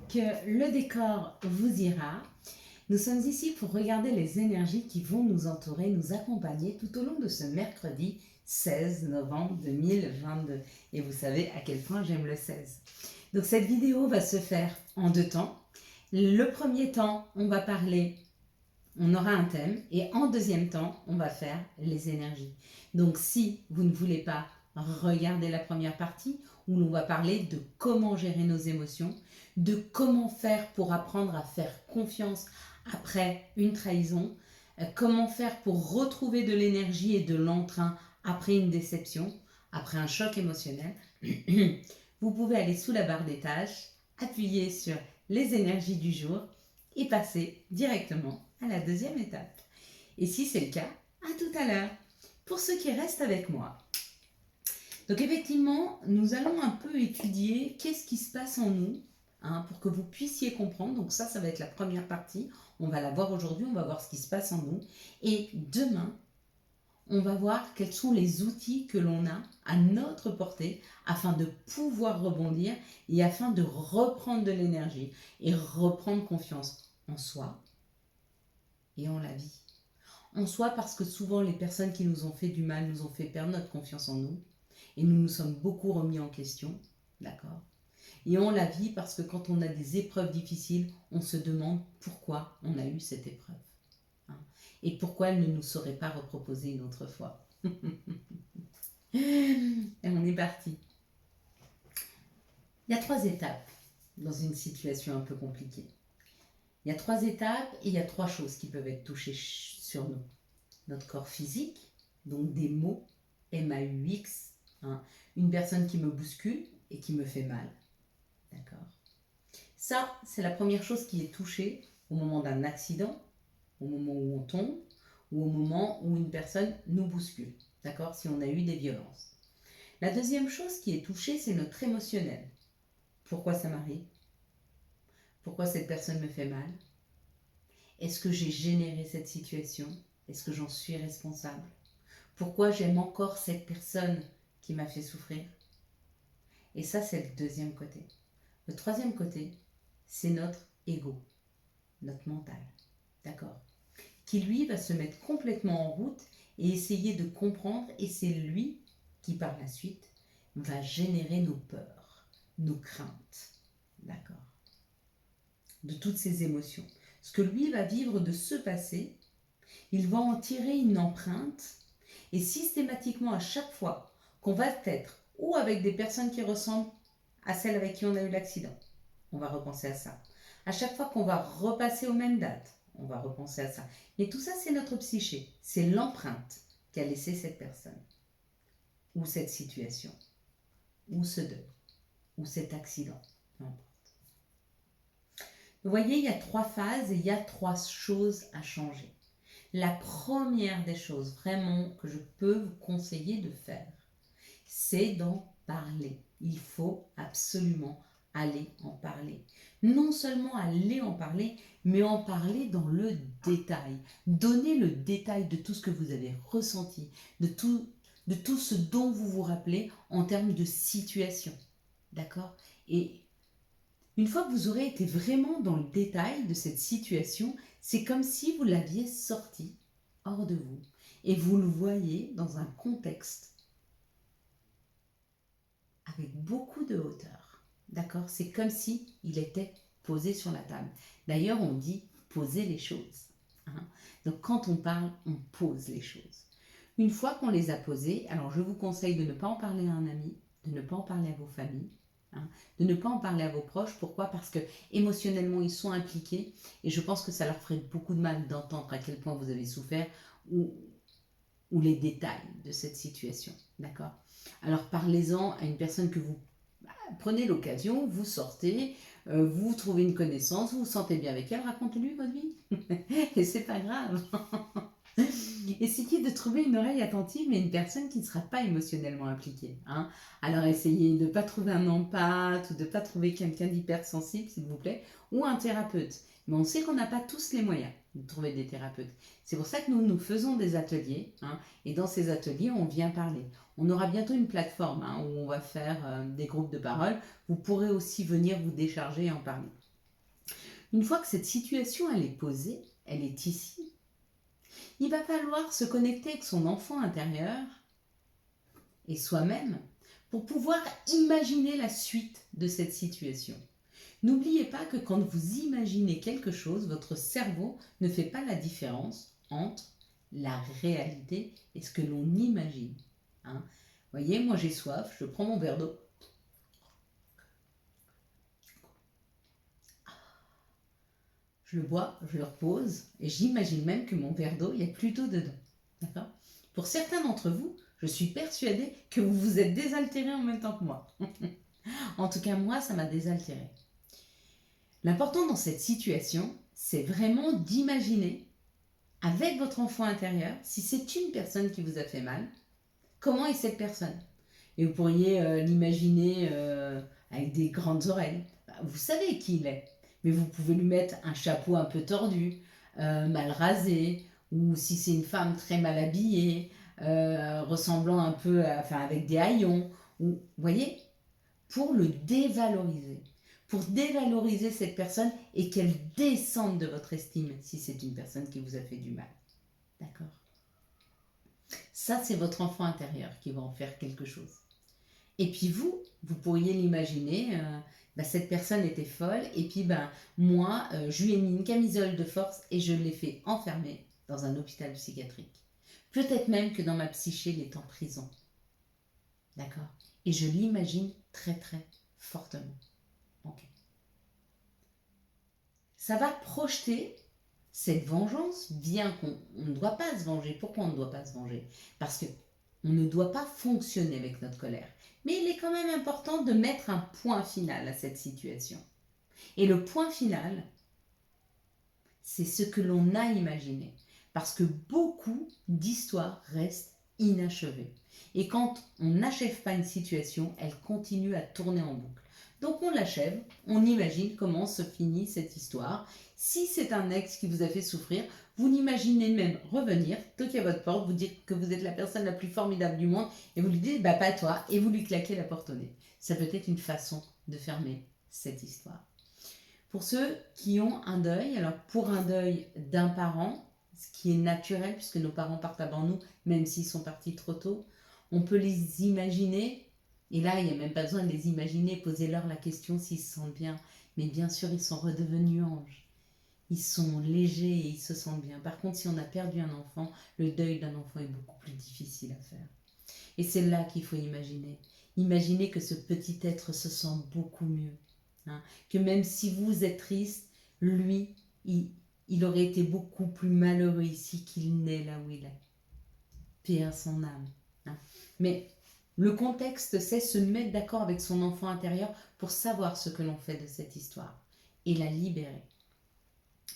que le décor vous ira. Nous sommes ici pour regarder les énergies qui vont nous entourer, nous accompagner tout au long de ce mercredi 16 novembre 2022. Et vous savez à quel point j'aime le 16. Donc cette vidéo va se faire en deux temps. Le premier temps, on aura un thème, et en deuxième temps, on va faire les énergies. Donc si vous ne voulez pas regarder la première partie, où l'on va parler de comment gérer nos émotions, de comment faire pour apprendre à faire confiance après une trahison, comment faire pour retrouver de l'énergie et de l'entrain après une déception, après un choc émotionnel, vous pouvez aller sous la barre des tâches, appuyer sur les énergies du jour et passer directement à la deuxième étape. Et si c'est le cas, à tout à l'heure. Pour ceux qui restent avec moi. Donc effectivement, nous allons un peu étudier qu'est-ce qui se passe en nous, pour que vous puissiez comprendre. Donc ça va être la première partie. On va la voir aujourd'hui, on va voir ce qui se passe en nous. Et demain, on va voir quels sont les outils que l'on a à notre portée afin de pouvoir rebondir et afin de reprendre de l'énergie et reprendre confiance en soi et en la vie. En soi, parce que souvent les personnes qui nous ont fait du mal nous ont fait perdre notre confiance en nous et nous nous sommes beaucoup remis en question, d'accord ? Et on la vit parce que quand on a des épreuves difficiles, on se demande pourquoi on a eu cette épreuve. Et pourquoi elle ne nous serait pas reproposée une autre fois. Et on est parti. Il y a 3 étapes dans une situation un peu compliquée. Il y a 3 étapes et il y a 3 choses qui peuvent être touchées sur nous. Notre corps physique, donc des maux, M-A-U-X, une personne qui me bouscule et qui me fait mal. D'accord ? Ça, c'est la première chose qui est touchée au moment d'un accident, au moment où on tombe, ou au moment où une personne nous bouscule, d'accord, si on a eu des violences. La deuxième chose qui est touchée, c'est notre émotionnel. Pourquoi ça m'arrive ? Pourquoi cette personne me fait mal ? Est-ce que j'ai généré cette situation ? Est-ce que j'en suis responsable ? Pourquoi j'aime encore cette personne qui m'a fait souffrir ? Et ça, c'est le deuxième côté. Le troisième côté, c'est notre ego, notre mental, d'accord ? Qui lui va se mettre complètement en route et essayer de comprendre, et c'est lui qui par la suite va générer nos peurs, nos craintes, d'accord, de toutes ces émotions. Ce que lui va vivre de ce passé, il va en tirer une empreinte, et systématiquement à chaque fois qu'on va être ou avec des personnes qui ressemblent à celles avec qui on a eu l'accident, on va repenser à ça. À chaque fois qu'on va repasser aux mêmes dates, on va repenser à ça. Et tout ça, c'est notre psyché. C'est l'empreinte qu'a laissée cette personne, ou cette situation, ou ce deuil, ou cet accident. Peu importe. Vous voyez, il y a 3 phases et il y a 3 choses à changer. La première des choses vraiment que je peux vous conseiller de faire, c'est d'en parler. Il faut absolument aller en parler. Non seulement aller en parler, mais en parler dans le détail. Donner le détail de tout ce que vous avez ressenti, de tout ce dont vous vous rappelez en termes de situation. D'accord ? Et une fois que vous aurez été vraiment dans le détail de cette situation, c'est comme si vous l'aviez sorti hors de vous et vous le voyez dans un contexte avec beaucoup de hauteur. D'accord ? C'est comme si il était posé sur la table. D'ailleurs, on dit poser les choses. Donc quand on parle, on pose les choses. Une fois qu'on les a posées, alors je vous conseille de ne pas en parler à un ami, de ne pas en parler à vos familles, de ne pas en parler à vos proches. Pourquoi ? Parce que émotionnellement, ils sont impliqués et je pense que ça leur ferait beaucoup de mal d'entendre à quel point vous avez souffert ou les détails de cette situation. D'accord ? Alors parlez-en à une personne que vous... Prenez l'occasion, vous sortez, vous trouvez une connaissance, vous vous sentez bien avec elle, racontez-lui votre vie. Et c'est pas grave. Essayez de trouver une oreille attentive, mais une personne qui ne sera pas émotionnellement impliquée. Alors essayez de ne pas trouver un empathe ou de ne pas trouver quelqu'un d'hypersensible, s'il vous plaît, ou un thérapeute. Mais on sait qu'on n'a pas tous les moyens de trouver des thérapeutes. C'est pour ça que nous faisons des ateliers, et dans ces ateliers, on vient parler. On aura bientôt une plateforme où on va faire des groupes de parole. Vous pourrez aussi venir vous décharger et en parler. Une fois que cette situation elle est posée, elle est ici, il va falloir se connecter avec son enfant intérieur et soi-même pour pouvoir imaginer la suite de cette situation. N'oubliez pas que quand vous imaginez quelque chose, votre cerveau ne fait pas la différence entre la réalité et ce que l'on imagine. Hein. Voyez, moi j'ai soif, je prends mon verre d'eau. Je le bois, je le repose et j'imagine même que mon verre d'eau, il y a plus d'eau dedans. D'accord ? Pour certains d'entre vous, je suis persuadée que vous vous êtes désaltérés en même temps que moi. En tout cas, moi, ça m'a désaltéré. L'important dans cette situation, c'est vraiment d'imaginer avec votre enfant intérieur, si c'est une personne qui vous a fait mal, comment est cette personne ? Et vous pourriez l'imaginer avec des grandes oreilles. Vous savez qui il est, mais vous pouvez lui mettre un chapeau un peu tordu, mal rasé, ou si c'est une femme très mal habillée, ressemblant un peu, enfin avec des haillons, ou, vous voyez, pour le dévaloriser. Pour dévaloriser cette personne et qu'elle descende de votre estime si c'est une personne qui vous a fait du mal. D'accord ? Ça, c'est votre enfant intérieur qui va en faire quelque chose. Et puis vous pourriez l'imaginer, cette personne était folle, et puis moi, je lui ai mis une camisole de force et je l'ai fait enfermer dans un hôpital psychiatrique. Peut-être même que dans ma psyché, il est en prison. D'accord ? Et je l'imagine très très fortement. Ok. Ça va projeter cette vengeance, bien qu'on ne doit pas se venger. Pourquoi on ne doit pas se venger ? Parce qu'on ne doit pas fonctionner avec notre colère. Mais il est quand même important de mettre un point final à cette situation. Et le point final, c'est ce que l'on a imaginé. Parce que beaucoup d'histoires restent inachevées. Et quand on n'achève pas une situation, elle continue à tourner en boucle. Donc on l'achève, on imagine comment se finit cette histoire. Si c'est un ex qui vous a fait souffrir, vous l'imaginez même revenir, toquer à votre porte, vous dire que vous êtes la personne la plus formidable du monde et vous lui dites pas toi et vous lui claquez la porte au nez. Ça peut être une façon de fermer cette histoire. Pour ceux qui ont un deuil, alors pour un deuil d'un parent, ce qui est naturel puisque nos parents partent avant nous, même s'ils sont partis trop tôt, on peut les imaginer, et là il n'y a même pas besoin de les imaginer, posez-leur la question s'ils se sentent bien, mais bien sûr ils sont redevenus anges, ils sont légers et ils se sentent bien. Par contre, si on a perdu un enfant, le deuil d'un enfant est beaucoup plus difficile à faire. Et c'est là qu'il faut imaginer. Imaginez que ce petit être se sent beaucoup mieux. Hein, que même si vous êtes triste, lui, il aurait été beaucoup plus malheureux ici qu'il n'est là où il est. Paix à son âme. Hein. Mais le contexte, c'est se mettre d'accord avec son enfant intérieur pour savoir ce que l'on fait de cette histoire et la libérer.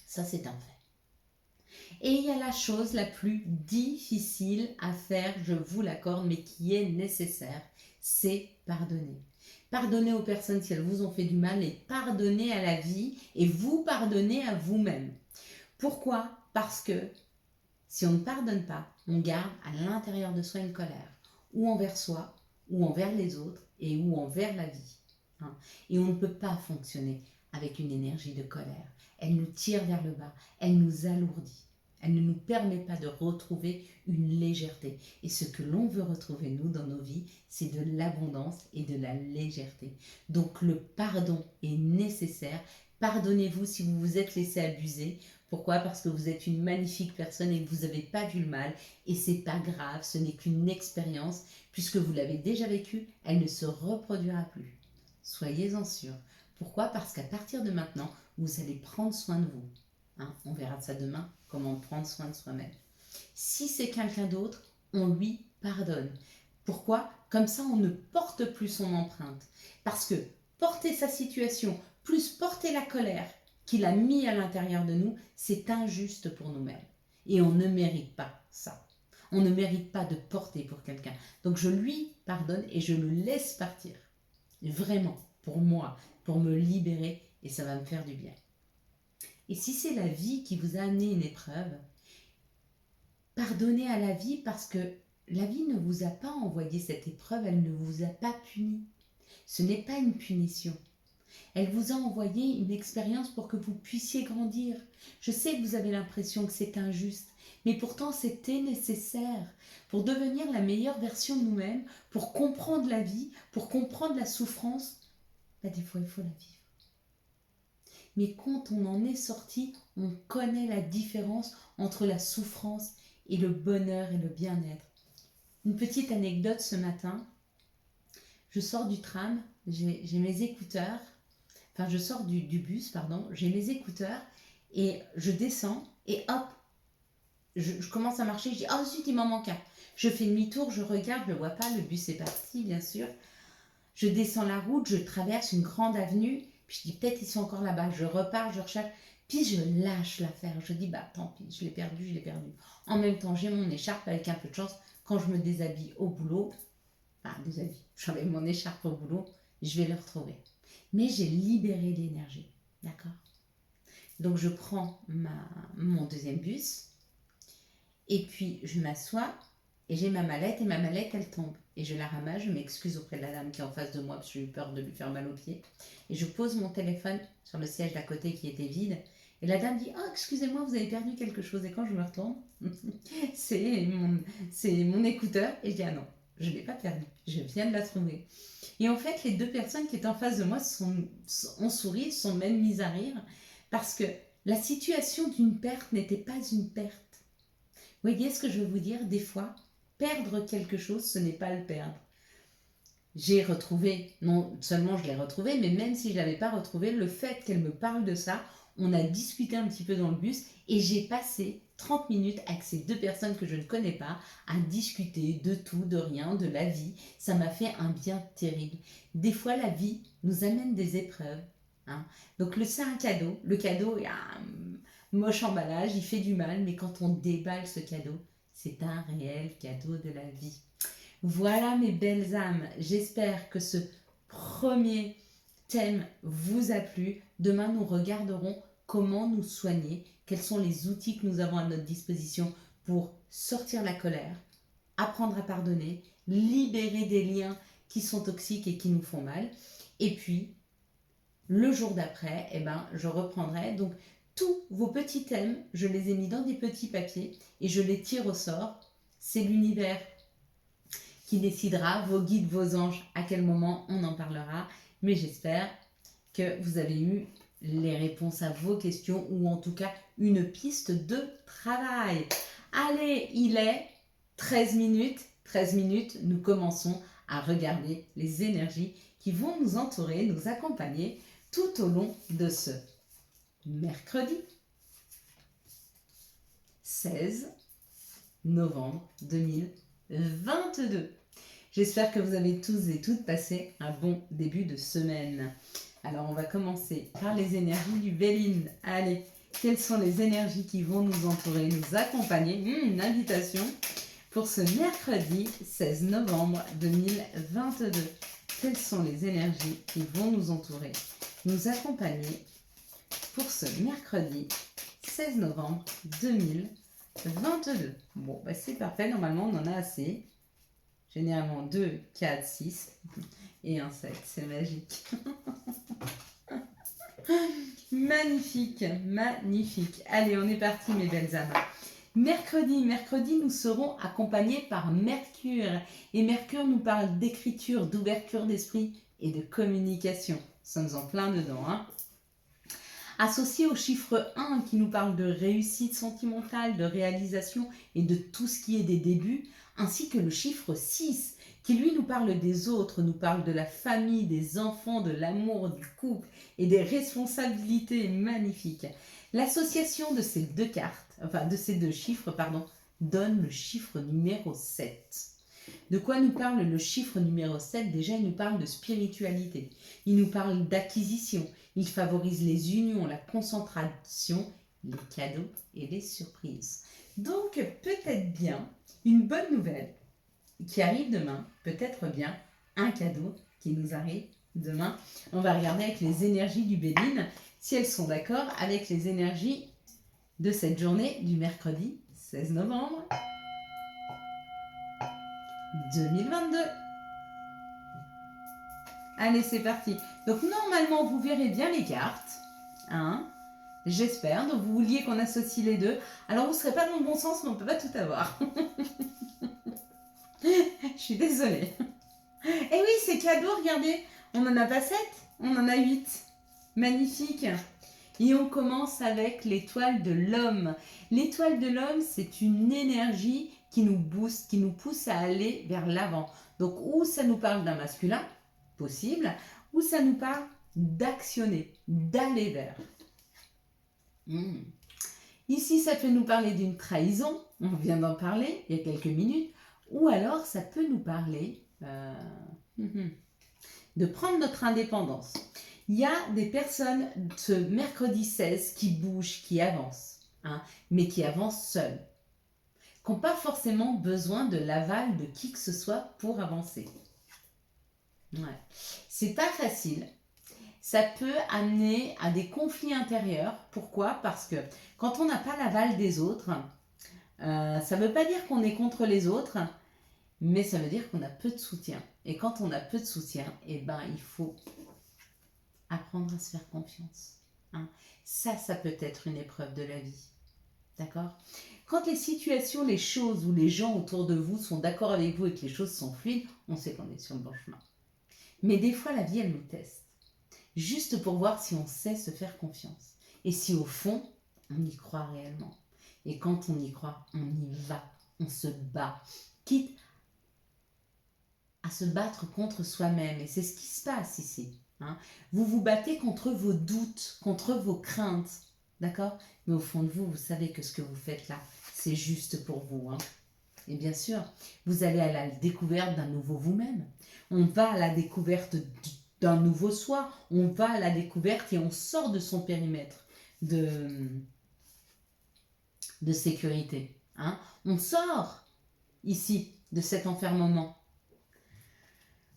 Ça, c'est un fait. Et il y a la chose la plus difficile à faire, je vous l'accorde, mais qui est nécessaire, c'est pardonner. Pardonnez aux personnes si elles vous ont fait du mal et pardonnez à la vie et vous pardonnez à vous-même. Pourquoi ? Parce que si on ne pardonne pas, on garde à l'intérieur de soi une colère, ou envers soi, ou envers les autres, et ou envers la vie. Hein. Et on ne peut pas fonctionner avec une énergie de colère. Elle nous tire vers le bas, elle nous alourdit. Elle ne nous permet pas de retrouver une légèreté. Et ce que l'on veut retrouver, nous, dans nos vies, c'est de l'abondance et de la légèreté. Donc le pardon est nécessaire. Pardonnez-vous si vous vous êtes laissé abuser. Pourquoi ? Parce que vous êtes une magnifique personne et que vous n'avez pas vu le mal. Et c'est pas grave, ce n'est qu'une expérience. Puisque vous l'avez déjà vécue, elle ne se reproduira plus. Soyez-en sûrs. Pourquoi ? Parce qu'à partir de maintenant, vous allez prendre soin de vous. Hein, on verra ça demain, comment prendre soin de soi-même. Si c'est quelqu'un d'autre, on lui pardonne. Pourquoi ? Comme ça, on ne porte plus son empreinte. Parce que porter sa situation, plus porter la colère qu'il a mis à l'intérieur de nous, c'est injuste pour nous-mêmes. Et on ne mérite pas ça. On ne mérite pas de porter pour quelqu'un. Donc je lui pardonne et je le laisse partir. Vraiment, pour moi, pour me libérer, et ça va me faire du bien. Et si c'est la vie qui vous a amené une épreuve, pardonnez à la vie parce que la vie ne vous a pas envoyé cette épreuve, elle ne vous a pas puni. Ce n'est pas une punition. Elle vous a envoyé une expérience pour que vous puissiez grandir. Je sais que vous avez l'impression que c'est injuste, mais pourtant c'était nécessaire pour devenir la meilleure version de nous-mêmes, pour comprendre la vie, pour comprendre la souffrance. Des fois, il faut la vivre. Mais quand on en est sorti, on connaît la différence entre la souffrance et le bonheur et le bien-être. Une petite anecdote ce matin. Je sors du tram, j'ai mes écouteurs, enfin je sors du bus, pardon, j'ai mes écouteurs et je descends et hop, je commence à marcher, je dis oh zut, il m'en manque un. Je fais demi-tour, je regarde, je ne le vois pas, le bus est parti bien sûr. Je descends la route, je traverse une grande avenue, puis je dis peut-être ils sont encore là-bas, je repars, je recherche, puis je lâche l'affaire, je dis tant pis, je l'ai perdu, je l'ai perdu. En même temps, j'ai mon écharpe avec un peu de chance, quand je me déshabille au boulot, j'enlève mon écharpe au boulot, je vais le retrouver. Mais j'ai libéré l'énergie, d'accord? Donc je prends mon deuxième bus, et puis je m'assois, et j'ai ma mallette, et ma mallette elle tombe. Et je la ramasse, je m'excuse auprès de la dame qui est en face de moi, parce que j'ai eu peur de lui faire mal aux pieds. Et je pose mon téléphone sur le siège d'à côté qui était vide, et la dame dit « Oh, excusez-moi, vous avez perdu quelque chose ». Et quand je me retourne, c'est mon écouteur, et je dis « Ah non, je ne l'ai pas perdu, je viens de la trouver ». Et en fait, les deux personnes qui étaient en face de moi ont souri, sont même mises à rire, parce que la situation d'une perte n'était pas une perte. Vous voyez ce que je veux vous dire? Des fois, perdre quelque chose, ce n'est pas le perdre. J'ai retrouvé, non seulement je l'ai retrouvé, mais même si je ne l'avais pas retrouvé, le fait qu'elle me parle de ça, on a discuté un petit peu dans le bus et j'ai passé 30 minutes avec ces deux personnes que je ne connais pas à discuter de tout, de rien, de la vie. Ça m'a fait un bien terrible. Des fois, la vie nous amène des épreuves. Hein. Donc, c'est un cadeau. Le cadeau, il y a un moche emballage, il fait du mal, mais quand on déballe ce cadeau, c'est un réel cadeau de la vie. Voilà mes belles âmes, j'espère que ce premier thème vous a plu. Demain, nous regarderons comment nous soigner, quels sont les outils que nous avons à notre disposition pour sortir la colère, apprendre à pardonner, libérer des liens qui sont toxiques et qui nous font mal. Et puis, le jour d'après, je reprendrai. Donc, tous vos petits thèmes, je les ai mis dans des petits papiers et je les tire au sort. C'est l'univers qui décidera, vos guides, vos anges, à quel moment on en parlera. Mais j'espère que vous avez eu les réponses à vos questions ou en tout cas une piste de travail. Allez, il est 13 minutes. 13 minutes, nous commençons à regarder les énergies qui vont nous entourer, nous accompagner tout au long de ce mercredi 16 novembre 2022. J'espère que vous avez tous et toutes passé un bon début de semaine. Alors, on va commencer par les énergies du Béline. Allez, quelles sont les énergies qui vont nous entourer, nous accompagner? Une invitation pour ce mercredi 16 novembre 2022. Quelles sont les énergies qui vont nous entourer, nous accompagner pour ce mercredi 16 novembre 2022? Bon, c'est parfait. Normalement, on en a assez. Généralement 2, 4, 6 et un 7. C'est magique. Magnifique, magnifique. Allez, on est parti, mes belles âmes. Mercredi, nous serons accompagnés par Mercure. Et Mercure nous parle d'écriture, d'ouverture d'esprit et de communication. Nous sommes en plein dedans. Hein. Associé au chiffre 1 qui nous parle de réussite sentimentale, de réalisation et de tout ce qui est des débuts, ainsi que le chiffre 6 qui lui nous parle des autres, nous parle de la famille, des enfants, de l'amour, du couple et des responsabilités magnifiques. L'association de ces deux cartes, de ces deux chiffres, donne le chiffre numéro 7. De quoi nous parle le chiffre numéro 7? Déjà, il nous parle de spiritualité, il nous parle d'acquisition, il favorise les unions, la concentration, les cadeaux et les surprises. Donc, peut-être bien une bonne nouvelle qui arrive demain, peut-être bien un cadeau qui nous arrive demain. On va regarder avec les énergies du Béline si elles sont d'accord avec les énergies de cette journée du mercredi 16 novembre 2022. Allez, c'est parti. Donc, normalement, vous verrez bien les cartes. Hein, j'espère. Donc, vous vouliez qu'on associe les deux. Alors, vous ne serez pas dans le bon sens, mais on ne peut pas tout avoir. Je suis désolée. Et oui, c'est cadeau, regardez. On n'en a pas 7, on en a 8. Magnifique. Et on commence avec l'étoile de l'homme. L'étoile de l'homme, c'est une énergie qui nous booste, qui nous pousse à aller vers l'avant. Donc, ou ça nous parle d'un masculin, possible, ou ça nous parle d'actionner, d'aller vers. Ici, ça peut nous parler d'une trahison, on vient d'en parler il y a quelques minutes, ou alors ça peut nous parler de prendre notre indépendance. Il y a des personnes ce mercredi 16 qui bougent, qui avancent, hein, mais qui avancent seules, qui n'ont pas forcément besoin de l'aval de qui que ce soit pour avancer. Ouais. C'est pas facile. Ça peut amener à des conflits intérieurs. Pourquoi? Parce que quand on n'a pas l'aval des autres, ça ne veut pas dire qu'on est contre les autres, mais ça veut dire qu'on a peu de soutien. Et quand on a peu de soutien, eh ben, il faut apprendre à se faire confiance. Hein. Ça peut être une épreuve de la vie. D'accord? Quand les situations, les choses ou les gens autour de vous sont d'accord avec vous et que les choses sont fluides, on sait qu'on est sur le bon chemin. Mais des fois, la vie, elle nous teste. Juste pour voir si on sait se faire confiance. Et si au fond, on y croit réellement. Et quand on y croit, on y va. On se bat. Quitte à se battre contre soi-même. Et c'est ce qui se passe ici. Hein. Vous vous battez contre vos doutes, contre vos craintes. D'accord? Mais au fond de vous, vous savez que ce que vous faites là, c'est juste pour vous. Hein. Et bien sûr, vous allez à la découverte d'un nouveau vous-même. On va à la découverte d'un nouveau soi. On va à la découverte et on sort de son périmètre de sécurité. Hein. On sort ici de cet enfermement.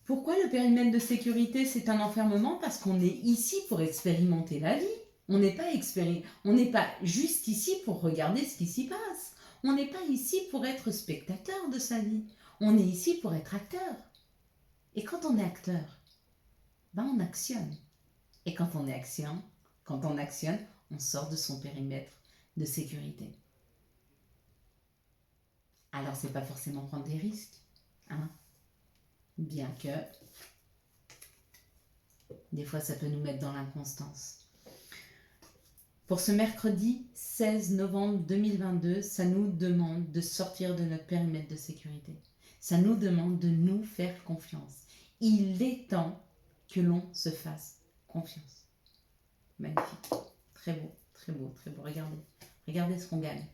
Pourquoi le périmètre de sécurité, c'est un enfermement? Parce qu'on est ici pour expérimenter la vie. On n'est pas juste ici pour regarder ce qui s'y passe. On n'est pas ici pour être spectateur de sa vie. On est ici pour être acteur. Et quand on est acteur, ben on actionne. Et quand on actionne, on sort de son périmètre de sécurité. Alors, c'est pas forcément prendre des risques, hein? Bien que des fois, ça peut nous mettre dans l'inconstance. Pour ce mercredi 16 novembre 2022, ça nous demande de sortir de notre périmètre de sécurité. Ça nous demande de nous faire confiance. Il est temps que l'on se fasse confiance. Magnifique. Très beau, très beau, très beau. Regardez. Regardez ce qu'on gagne.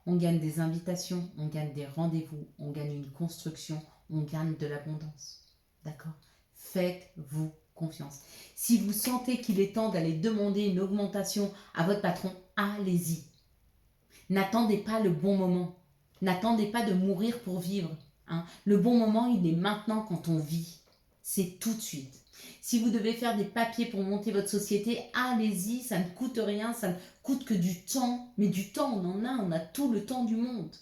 On gagne des invitations, on gagne des rendez-vous, on gagne une construction, on gagne de l'abondance. D'accord? Faites-vous confiance. Si vous sentez qu'il est temps d'aller demander une augmentation à votre patron, allez-y. N'attendez pas le bon moment. N'attendez pas de mourir pour vivre. Hein. Le bon moment, il est maintenant quand on vit. C'est tout de suite. Si vous devez faire des papiers pour monter votre société, allez-y, ça ne coûte rien, ça ne coûte que du temps. Mais du temps, on a tout le temps du monde.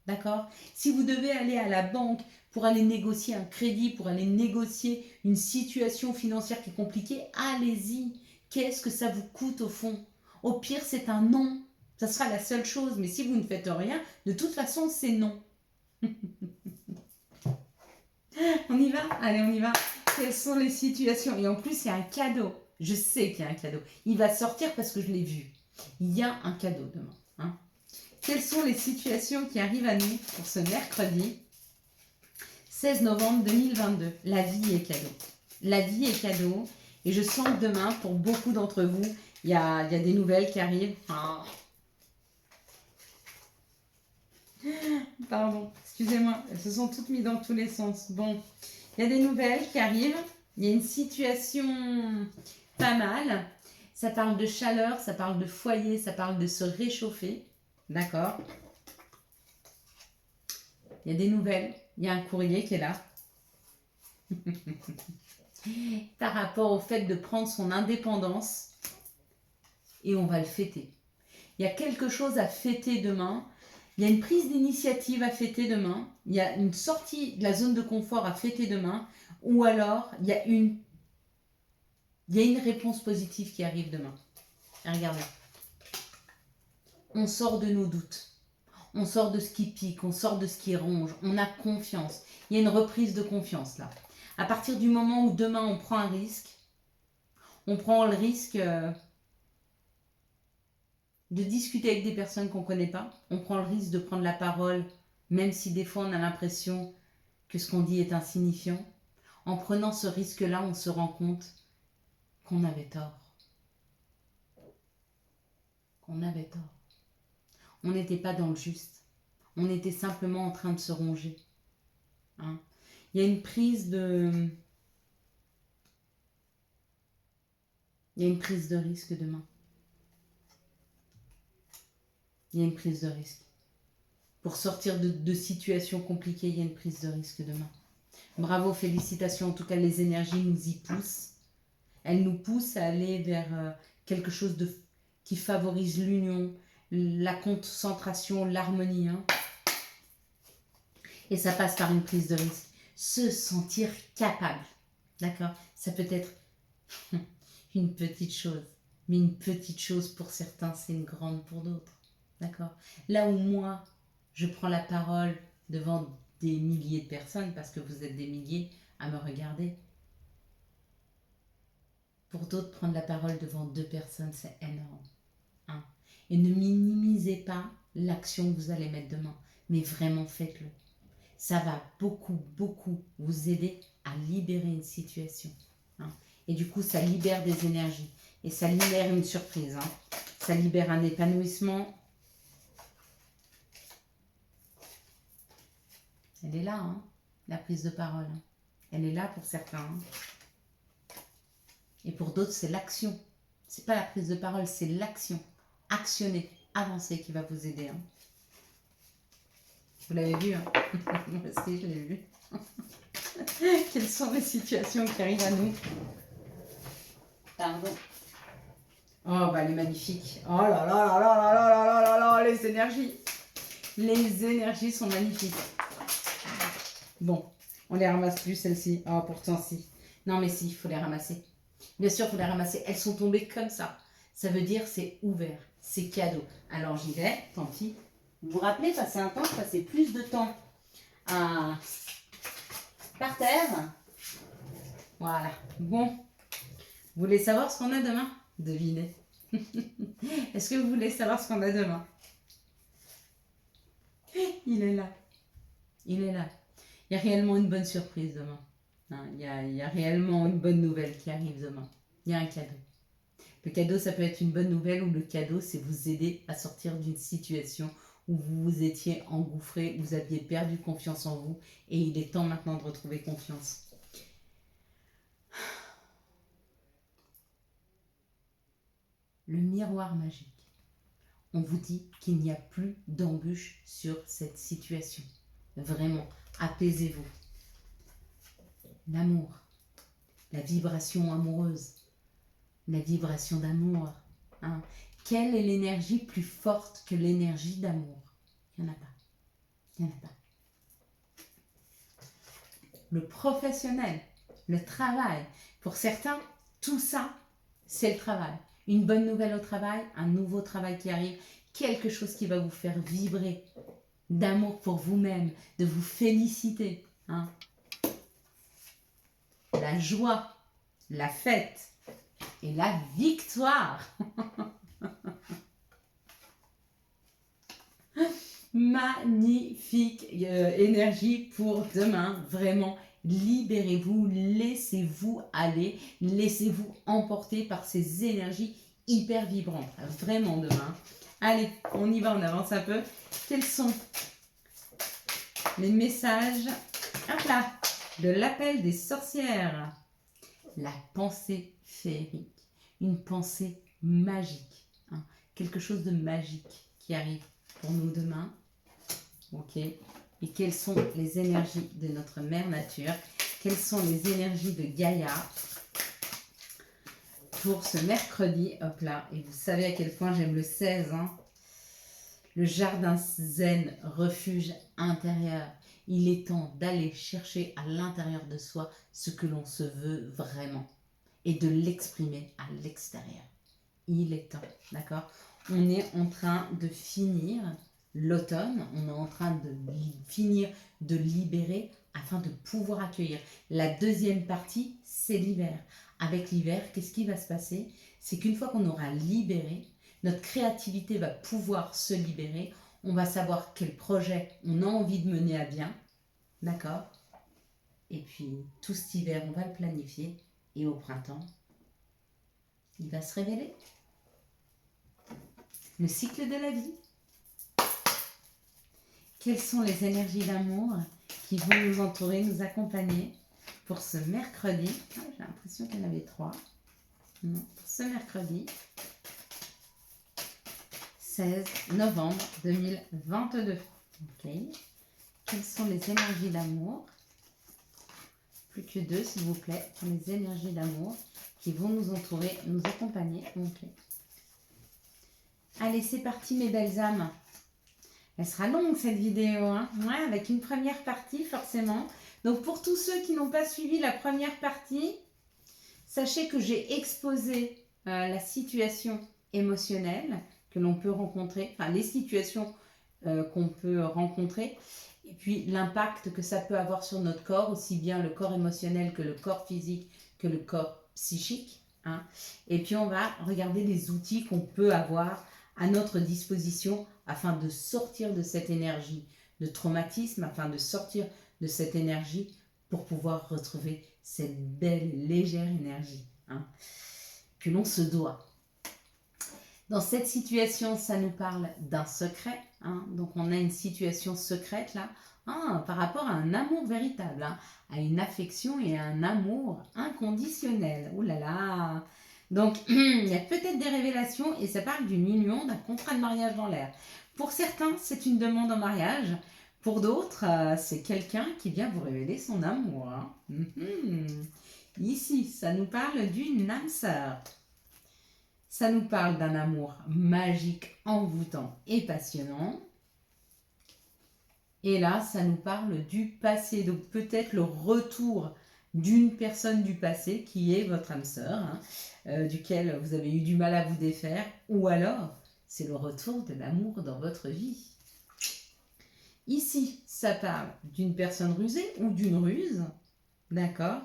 D'accord? Si vous devez aller à la banque pour aller négocier un crédit, pour aller négocier une situation financière qui est compliquée, allez-y. Qu'est-ce que ça vous coûte au fond? Au pire, c'est un non. Ça sera la seule chose. Mais si vous ne faites rien, de toute façon, c'est non. On y va? Allez, on y va. Quelles sont les situations? Et en plus, il y a un cadeau. Je sais qu'il y a un cadeau. Il va sortir parce que je l'ai vu. Il y a un cadeau demain. Hein. Quelles sont les situations qui arrivent à nous pour ce mercredi 16 novembre 2022? La vie est cadeau. La vie est cadeau. Et je sens que demain, pour beaucoup d'entre vous, il y a des nouvelles qui arrivent. Pardon, excusez-moi, elles se sont toutes mises dans tous les sens. Bon, il y a des nouvelles qui arrivent. Il y a une situation pas mal. Ça parle de chaleur, ça parle de foyer, ça parle de se réchauffer. D'accord? Il y a des nouvelles. Il y a un courrier qui est là. Par rapport au fait de prendre son indépendance. Et on va le fêter. Il y a quelque chose à fêter demain. Il y a une prise d'initiative à fêter demain. Il y a une sortie de la zone de confort à fêter demain. Ou alors, il y a une réponse positive qui arrive demain. Et regardez. On sort de nos doutes. On sort de ce qui pique. On sort de ce qui ronge. On a confiance. Il y a une reprise de confiance là. À partir du moment où demain on prend un risque, on prend le risque de discuter avec des personnes qu'on ne connaît pas. On prend le risque de prendre la parole, même si des fois on a l'impression que ce qu'on dit est insignifiant. En prenant ce risque-là, on se rend compte qu'on avait tort. Qu'on avait tort. On n'était pas dans le juste. On était simplement en train de se ronger. Hein? Il y a une prise de... Il y a une prise de risque demain. Il y a une prise de risque. Pour sortir de situations compliquées, il y a une prise de risque demain. Bravo, félicitations. En tout cas, les énergies nous y poussent. Elles nous poussent à aller vers quelque chose qui favorise l'union, la concentration, l'harmonie. Hein. Et ça passe par une prise de risque. Se sentir capable. D'accord? Ça peut être une petite chose. Mais une petite chose pour certains, c'est une grande pour d'autres. D'accord? Là où moi, je prends la parole devant des milliers de personnes, parce que vous êtes des milliers à me regarder. Pour d'autres, prendre la parole devant 2 personnes, c'est énorme. Hein? Et ne minimisez pas l'action que vous allez mettre demain, mais vraiment faites-le. Ça va beaucoup, beaucoup vous aider à libérer une situation. Hein? Et du coup, ça libère des énergies. Et ça libère une surprise. Hein? Ça libère un épanouissement. Elle est là, hein, la prise de parole. Hein. Elle est là pour certains. Hein. Et pour d'autres, c'est l'action. C'est pas la prise de parole, c'est l'action. Actionner, avancer qui va vous aider. Hein. Vous l'avez vu, hein. Moi aussi, je l'ai vu. Quelles sont les situations qui arrivent à nous? Pardon. Oh, bah, elle est magnifique. Oh là là là là là là là là là, les énergies. Les énergies sont magnifiques. Bon, on les ramasse plus, celles-ci. Oh, pourtant, si. Non, mais si, il faut les ramasser. Bien sûr, il faut les ramasser. Elles sont tombées comme ça. Ça veut dire c'est ouvert, c'est cadeau. Alors, j'y vais, tant pis. Vous vous rappelez, passer un temps, je passais plus de temps par terre. Voilà. Bon. Vous voulez savoir ce qu'on a demain? Devinez. Est-ce que vous voulez savoir ce qu'on a demain? Il est là. Il est là. Il y a réellement une bonne surprise demain. Hein, il y a réellement une bonne nouvelle qui arrive demain. Il y a un cadeau. Le cadeau, ça peut être une bonne nouvelle ou le cadeau, c'est vous aider à sortir d'une situation où vous vous étiez engouffré, vous aviez perdu confiance en vous et il est temps maintenant de retrouver confiance. Le miroir magique. On vous dit qu'il n'y a plus d'embûches sur cette situation. Vraiment, apaisez-vous. L'amour, la vibration amoureuse, la vibration d'amour. Hein. Quelle est l'énergie plus forte que l'énergie d'amour? Il n'y en a pas. Il n'y en a pas. Le professionnel, le travail. Pour certains, tout ça, c'est le travail. Une bonne nouvelle au travail, un nouveau travail qui arrive, quelque chose qui va vous faire vibrer d'amour pour vous-même, de vous féliciter. Hein. La joie, la fête et la victoire. Magnifique énergie pour demain, vraiment. Libérez-vous, laissez-vous aller, laissez-vous emporter par ces énergies hyper vibrantes. Vraiment demain. Allez, on y va, on avance un peu. Quels sont les messages hop là, de l'appel des sorcières? La pensée féerique, une pensée magique, hein, quelque chose de magique qui arrive pour nous demain. Ok. Et quelles sont les énergies de notre mère nature? Quelles sont les énergies de Gaïa pour ce mercredi? Hop là. Et vous savez à quel point j'aime le 16. Hein. Le jardin zen, refuge intérieur. Il est temps d'aller chercher à l'intérieur de soi ce que l'on se veut vraiment et de l'exprimer à l'extérieur. Il est temps, d'accord? On est en train de finir l'automne, on est en train de finir de libérer afin de pouvoir accueillir. La deuxième partie, c'est l'hiver. Avec l'hiver, qu'est-ce qui va se passer? C'est qu'une fois qu'on aura libéré, notre créativité va pouvoir se libérer. On va savoir quel projet on a envie de mener à bien, d'accord? Et puis, tout cet hiver, on va le planifier. Et au printemps, il va se révéler. Le cycle de la vie. Quelles sont les énergies d'amour qui vont nous entourer, nous accompagner pour ce mercredi? Ah, j'ai l'impression qu'il y en avait 3. Non, pour ce mercredi 16 novembre 2022. Ok. Quelles sont les énergies d'amour? Plus que 2, s'il vous plaît, pour les énergies d'amour qui vont nous entourer, nous accompagner. Ok. Allez, c'est parti, mes belles âmes. Elle sera longue cette vidéo, hein, ouais, avec une première partie forcément. Donc pour tous ceux qui n'ont pas suivi la première partie, sachez que j'ai exposé la situation émotionnelle que l'on peut rencontrer, enfin les situations qu'on peut rencontrer, et puis l'impact que ça peut avoir sur notre corps, aussi bien le corps émotionnel que le corps physique, que le corps psychique. Hein. Et puis on va regarder les outils qu'on peut avoir à notre disposition afin de sortir de cette énergie de traumatisme, afin de sortir de cette énergie pour pouvoir retrouver cette belle, légère énergie hein, que l'on se doit. Dans cette situation, ça nous parle d'un secret. Hein, donc on a une situation secrète là, par rapport à un amour véritable, hein, à une affection et à un amour inconditionnel. Ouh là là. Donc, il y a peut-être des révélations et ça parle d'une union, d'un contrat de mariage dans l'air. Pour certains, c'est une demande en mariage. Pour d'autres, c'est quelqu'un qui vient vous révéler son amour. Hein. Ici, ça nous parle d'une âme sœur. Ça nous parle d'un amour magique, envoûtant et passionnant. Et là, ça nous parle du passé. Donc, peut-être le retour d'une personne du passé qui est votre âme sœur, hein, duquel vous avez eu du mal à vous défaire, ou alors c'est le retour de l'amour dans votre vie. Ici, ça parle d'une personne rusée ou d'une ruse, d'accord,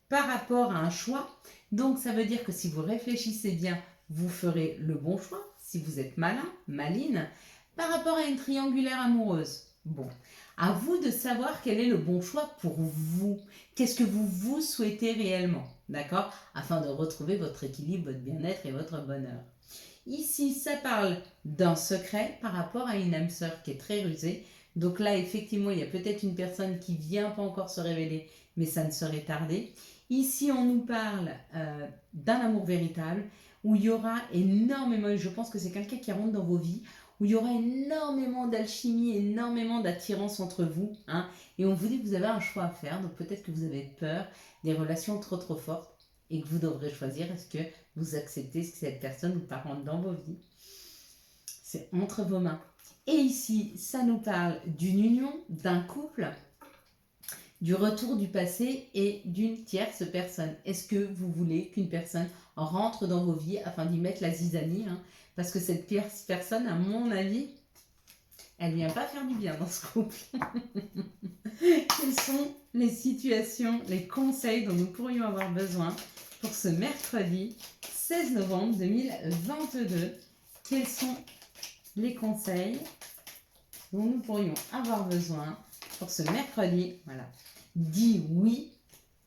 par rapport à un choix. Donc ça veut dire que si vous réfléchissez bien, vous ferez le bon choix, si vous êtes malin, maline, par rapport à une triangulaire amoureuse. Bon, à vous de savoir quel est le bon choix pour vous. Qu'est-ce que vous souhaitez réellement, d'accord? Afin de retrouver votre équilibre, votre bien-être et votre bonheur. Ici, ça parle d'un secret par rapport à une âme sœur qui est très rusée. Donc là, effectivement, il y a peut-être une personne qui vient pas encore se révéler, mais ça ne serait tardé. Ici, on nous parle d'un amour véritable, où il y aura énormément, et je pense que c'est quelqu'un qui rentre dans vos vies, où il y aura énormément d'alchimie, énormément d'attirance entre vous, hein, et on vous dit que vous avez un choix à faire, donc peut-être que vous avez peur des relations trop fortes, et que vous devrez choisir, est-ce que vous acceptez que cette personne vous rentre dans vos vies. C'est entre vos mains. Et ici, ça nous parle d'une union, d'un couple, du retour du passé et d'une tierce personne. Est-ce que vous voulez qu'une personne rentre dans vos vies afin d'y mettre la zizanie, hein, parce que cette tierce personne, à mon avis, elle ne vient pas faire du bien dans ce couple. Quelles sont les situations, les conseils dont nous pourrions avoir besoin pour ce mercredi 16 novembre 2022? Quels sont les conseils dont nous pourrions avoir besoin pour ce mercredi? Voilà. Dis oui,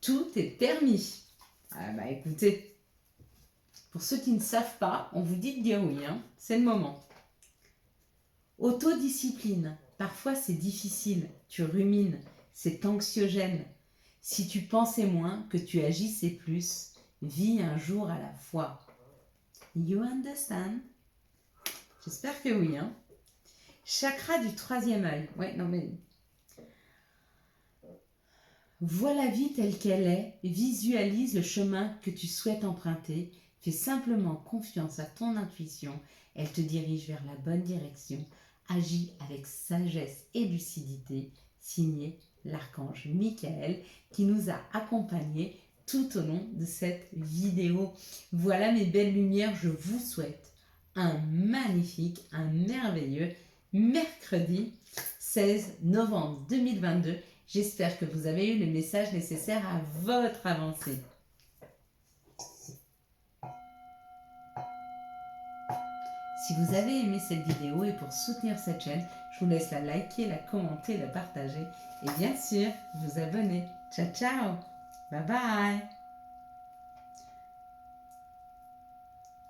tout est permis. Ah bah écoutez, pour ceux qui ne savent pas, on vous dit de dire oui, hein, c'est le moment. Autodiscipline, parfois c'est difficile, tu rumines, c'est anxiogène. Si tu pensais moins, que tu agissais plus, vis un jour à la fois. You understand? J'espère que oui, hein. Chakra du troisième œil. Ouais, non mais... Vois la vie telle qu'elle est, visualise le chemin que tu souhaites emprunter, fais simplement confiance à ton intuition, elle te dirige vers la bonne direction. agis avec sagesse et lucidité, signé l'archange Michael qui nous a accompagnés tout au long de cette vidéo. Voilà mes belles lumières, je vous souhaite un magnifique, un merveilleux mercredi 16 novembre 2022. J'espère que vous avez eu le message nécessaire à votre avancée. Si vous avez aimé cette vidéo et pour soutenir cette chaîne, je vous laisse la liker, la commenter, la partager et bien sûr vous abonner. Ciao ciao, bye bye.